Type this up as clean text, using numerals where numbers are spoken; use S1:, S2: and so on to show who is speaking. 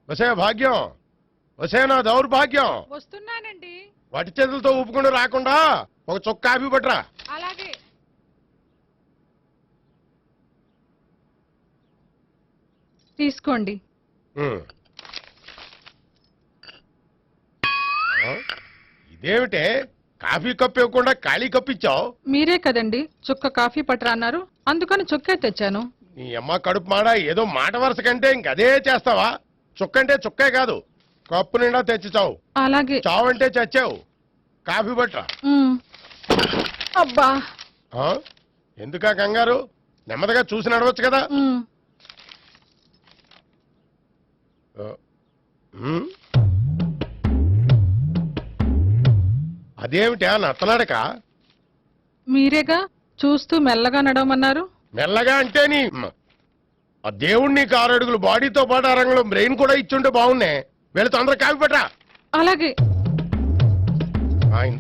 S1: వసే భాగ్యం, వసే నా దౌర్భాగ్యం.
S2: వస్తున్నానండి.
S1: వటి చేతులతో ఊపుకుండా రాకుండా ఒక చుక్క కాఫీ పట్టరా.
S2: అలాగే. తీసుకోండి.
S1: ఇదేమిటే కాఫీ కప్పు ఇవ్వకుండా ఖాళీ కప్పు ఇచ్చావు?
S2: మీరే కదండి చుక్క కాఫీ పట్టరా అన్నారు, అందుకని చుక్కే తెచ్చాను.
S1: నీ అమ్మ కడుపు మాడ, ఏదో మాట వరుస కంటే ఇంకదే చేస్తావా? చుక్కంటే చుక్కే కాదు, కప్పు నిండా తెచ్చి చావు.
S2: అలాగే.
S1: చావంటే చచ్చావు. కాఫీ పట్టరా.
S2: అబ్బా,
S1: ఎందుకా కంగారు? నెమ్మదిగా చూసి నడవచ్చు కదా. అదేమిటా నత్తనాడక?
S2: మీరేగా చూస్తూ మెల్లగా నడవమన్నారు.
S1: మెల్లగా అంటే నీ ఆ దేవుణ్ణి 6 అడుగులు బాడీతో పాటు ఆ రంగంలో బ్రెయిన్ కూడా ఇచ్చుంటే బాగున్నాయి. వీళ్ళ తొందర కాఫీ పట్టరా.
S2: అలాగే.